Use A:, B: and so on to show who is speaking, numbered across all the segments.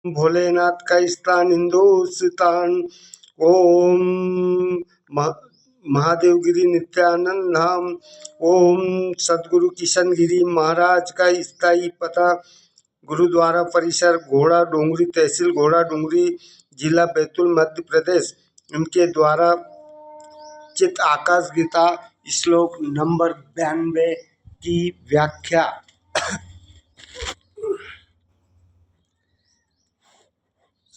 A: भोलेनाथ का स्थान हिंदुस्तान। ओम महादेवगिरी नित्यानंद धाम। ओम सदगुरु किशन गिरी महाराज का स्थायी पता गुरुद्वारा परिसर घोड़ा डोंगरी, तहसील घोड़ा डोंगरी, जिला बैतूल, मध्य प्रदेश। इनके द्वारा चित आकाश गीता श्लोक नंबर 92 की व्याख्या।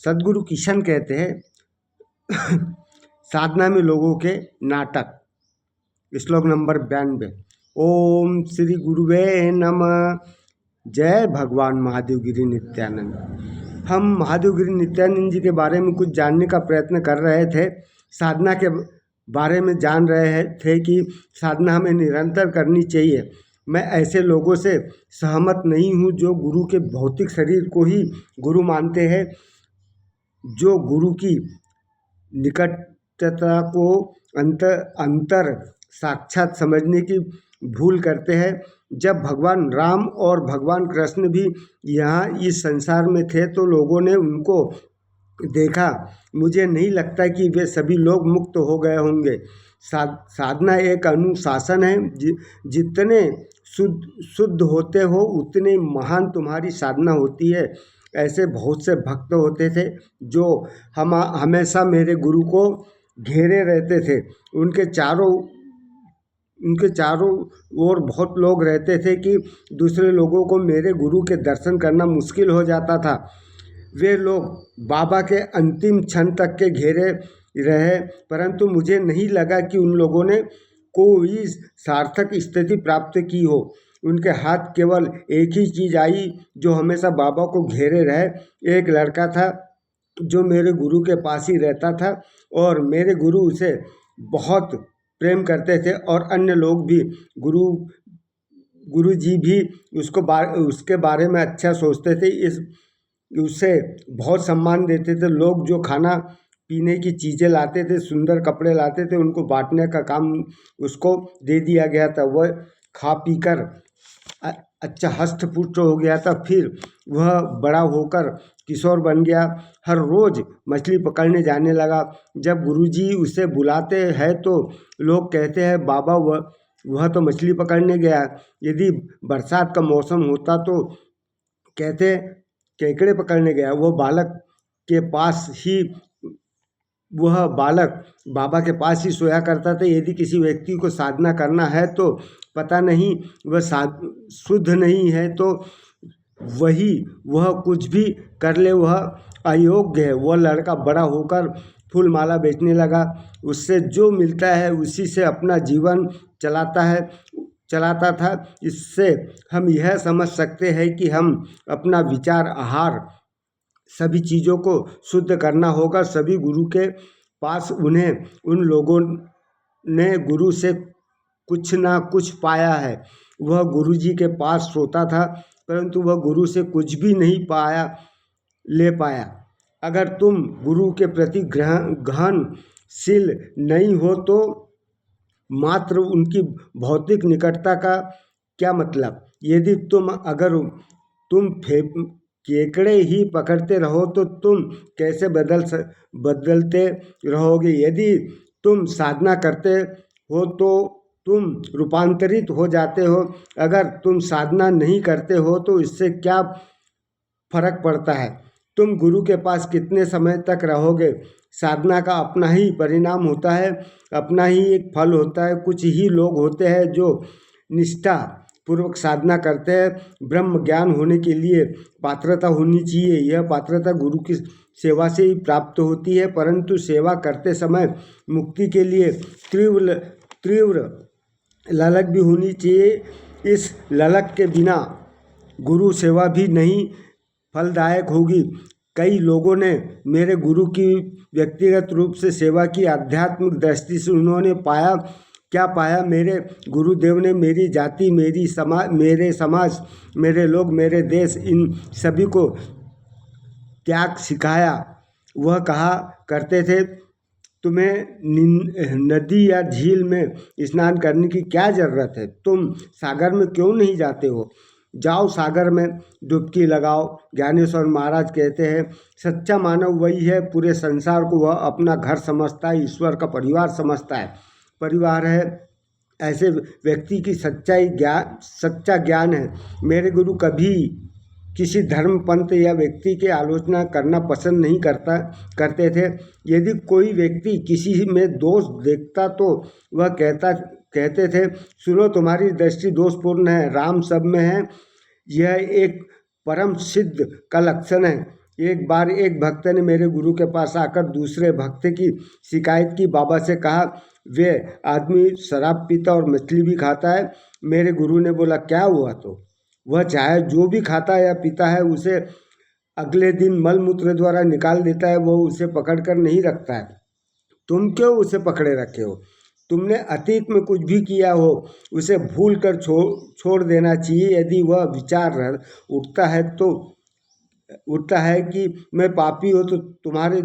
A: सदगुरु किशन कहते हैं साधना में लोगों के नाटक। श्लोक नंबर 92। ओम श्री गुरुवे नमः। जय भगवान महादेवगिरी नित्यानंद। हम महादेवगिरी नित्यानंद जी के बारे में कुछ जानने का प्रयत्न कर रहे थे। साधना के बारे में जान रहे थे कि साधना हमें निरंतर करनी चाहिए। मैं ऐसे लोगों से सहमत नहीं हूँ जो गुरु के भौतिक शरीर को ही गुरु मानते हैं, जो गुरु की निकटता को अंतर साक्षात समझने की भूल करते हैं। जब भगवान राम और भगवान कृष्ण भी यहाँ इस संसार में थे तो लोगों ने उनको देखा। मुझे नहीं लगता कि वे सभी लोग मुक्त हो गए होंगे। साधना एक अनुशासन है। जितने शुद्ध होते हो उतने महान तुम्हारी साधना होती है। ऐसे बहुत से भक्त होते थे जो हमेशा मेरे गुरु को घेरे रहते थे। उनके चारों ओर बहुत लोग रहते थे कि दूसरे लोगों को मेरे गुरु के दर्शन करना मुश्किल हो जाता था। वे लोग बाबा के अंतिम क्षण तक के घेरे रहे, परंतु मुझे नहीं लगा कि उन लोगों ने कोई सार्थक स्थिति प्राप्त की हो। उनके हाथ केवल एक ही चीज़ आई जो हमेशा बाबा को घेरे रहे। एक लड़का था जो मेरे गुरु के पास ही रहता था और मेरे गुरु उसे बहुत प्रेम करते थे और अन्य लोग भी, गुरु जी भी उसके बारे में अच्छा सोचते थे। उसे बहुत सम्मान देते थे। लोग जो खाना पीने की चीज़ें लाते थे, सुंदर कपड़े लाते थे, उनको बांटने का काम उसको दे दिया गया था। वह खा पी कर अच्छा हष्ट पुष्ट हो गया था। फिर वह बड़ा होकर किशोर बन गया। हर रोज़ मछली पकड़ने जाने लगा। जब गुरुजी उसे बुलाते हैं तो लोग कहते हैं बाबा वह तो मछली पकड़ने गया। यदि बरसात का मौसम होता तो कहते केकड़े पकड़ने गया। वह बालक बाबा के पास ही सोया करता था। यदि किसी व्यक्ति को साधना करना है तो पता नहीं वह शुद्ध नहीं है तो वह कुछ भी कर ले, वह अयोग्य है। वह लड़का बड़ा होकर फूल माला बेचने लगा। उससे जो मिलता है उसी से अपना जीवन चलाता था। इससे हम यह समझ सकते हैं कि हम अपना विचार, आहार, सभी चीज़ों को शुद्ध करना होगा। सभी गुरु के पास उन लोगों ने गुरु से कुछ ना कुछ पाया है। वह गुरु जी के पास सोता था परंतु वह गुरु से कुछ भी नहीं ले पाया। अगर तुम गुरु के प्रति ग्रहणशील नहीं हो तो मात्र उनकी भौतिक निकटता का क्या मतलब। यदि तुम केकड़े ही पकड़ते रहो तो तुम कैसे बदलते रहोगे। यदि तुम साधना करते हो तो तुम रूपांतरित हो जाते हो। अगर तुम साधना नहीं करते हो तो इससे क्या फर्क पड़ता है। तुम गुरु के पास कितने समय तक रहोगे। साधना का अपना ही परिणाम होता है, अपना ही एक फल होता है। कुछ ही लोग होते हैं जो निष्ठा पूर्वक साधना करते हैं। ब्रह्म ज्ञान होने के लिए पात्रता होनी चाहिए। यह पात्रता गुरु की सेवा से ही प्राप्त होती है, परंतु सेवा करते समय मुक्ति के लिए तीव्र ललक भी होनी चाहिए। इस ललक के बिना गुरु सेवा भी नहीं फलदायक होगी। कई लोगों ने मेरे गुरु की व्यक्तिगत रूप से सेवा की। आध्यात्मिक दृष्टि से उन्होंने क्या पाया। मेरे गुरुदेव ने मेरी जाति, मेरे समाज, मेरे लोग, मेरे देश, इन सभी को त्याग सिखाया। वह कहा करते थे तुम्हें नदी या झील में स्नान करने की क्या ज़रूरत है, तुम सागर में क्यों नहीं जाते हो। जाओ सागर में डुबकी लगाओ। ज्ञानेश्वर महाराज कहते हैं सच्चा मानव वही है, पूरे संसार को वह अपना घर समझता है, ईश्वर का परिवार समझता है। परिवार है ऐसे व्यक्ति की सच्चा ज्ञान है। मेरे गुरु कभी किसी धर्म पंथ या व्यक्ति की आलोचना करना पसंद नहीं करते थे। यदि कोई व्यक्ति किसी में दोष देखता तो वह कहते थे सुनो तुम्हारी दृष्टि दोषपूर्ण है, राम सब में है। यह एक परम सिद्ध का लक्षण है। एक बार एक भक्त ने मेरे गुरु के पास आकर दूसरे भक्त की शिकायत की। बाबा से कहा वे आदमी शराब पीता और मछली भी खाता है। मेरे गुरु ने बोला क्या हुआ? तो वह चाहे जो भी खाता या पीता है उसे अगले दिन मल मूत्र द्वारा निकाल देता है, वो उसे पकड़ कर नहीं रखता है। तुम क्यों उसे पकड़े रखे हो? तुमने अतीत में कुछ भी किया हो उसे भूल कर छोड़ देना चाहिए। यदि वह विचार उठता है कि मैं पापी हूँ तो तुम्हारे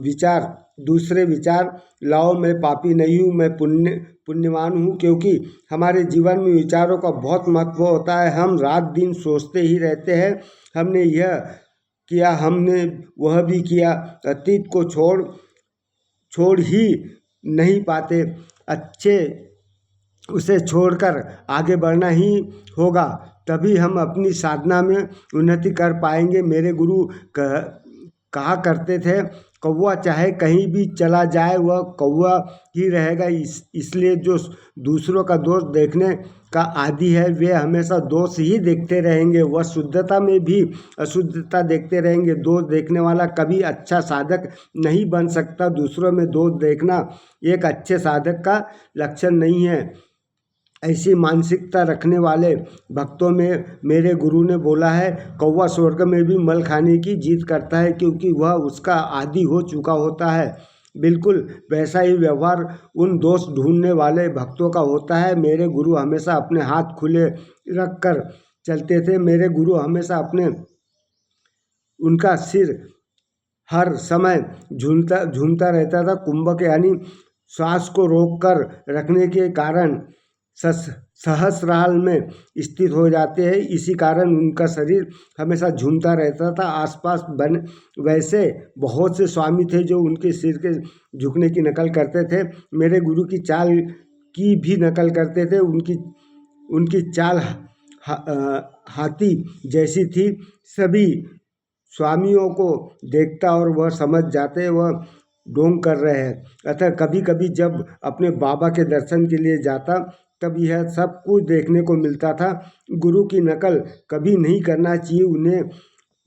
A: विचार दूसरे विचार लाओ, मैं पापी नहीं हूँ, मैं पुण्यवान हूँ। क्योंकि हमारे जीवन में विचारों का बहुत महत्व होता है। हम रात दिन सोचते ही रहते हैं, हमने यह किया, हमने वह भी किया। अतीत को छोड़ ही नहीं पाते। उसे छोड़कर आगे बढ़ना ही होगा, तभी हम अपनी साधना में उन्नति कर पाएंगे। मेरे गुरु कहा करते थे कौवा चाहे कहीं भी चला जाए वह कौवा ही रहेगा। इसलिए जो दूसरों का दोष देखने का आदी है वे हमेशा दोष ही देखते रहेंगे। वह शुद्धता में भी अशुद्धता देखते रहेंगे। दोष देखने वाला कभी अच्छा साधक नहीं बन सकता। दूसरों में दोष देखना एक अच्छे साधक का लक्षण नहीं है। ऐसी मानसिकता रखने वाले भक्तों में मेरे गुरु ने बोला है कौवा स्वर्ग में भी मल खाने की जिद करता है, क्योंकि वह उसका आदी हो चुका होता है। बिल्कुल वैसा ही व्यवहार उन दोष ढूंढने वाले भक्तों का होता है। मेरे गुरु हमेशा अपने हाथ खुले रख कर चलते थे। मेरे गुरु हमेशा उनका सिर हर समय झूमता रहता था। कुंभक यानी श्वास को रोक कर रखने के कारण सहस्राल में स्थित हो जाते हैं। इसी कारण उनका शरीर हमेशा झूमता रहता था। आसपास वैसे बहुत से स्वामी थे जो उनके सिर के झुकने की नकल करते थे। मेरे गुरु की चाल की भी नकल करते थे। उनकी चाल हाथी जैसी थी। सभी स्वामियों को देखता और वह समझ जाते वह ढोंग कर रहे हैं। अतः कभी कभी जब अपने बाबा के दर्शन के लिए जाता तब यह सब कुछ देखने को मिलता था। गुरु की नकल कभी नहीं करना चाहिए। उन्हें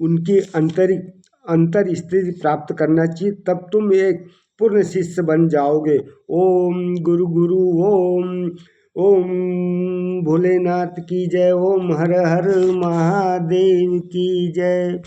A: उनकी अंतर स्थिति प्राप्त करना चाहिए, तब तुम एक पूर्ण शिष्य बन जाओगे। ओम गुरु गुरु ओम भोलेनाथ की जय। ओम हर हर महादेव की जय।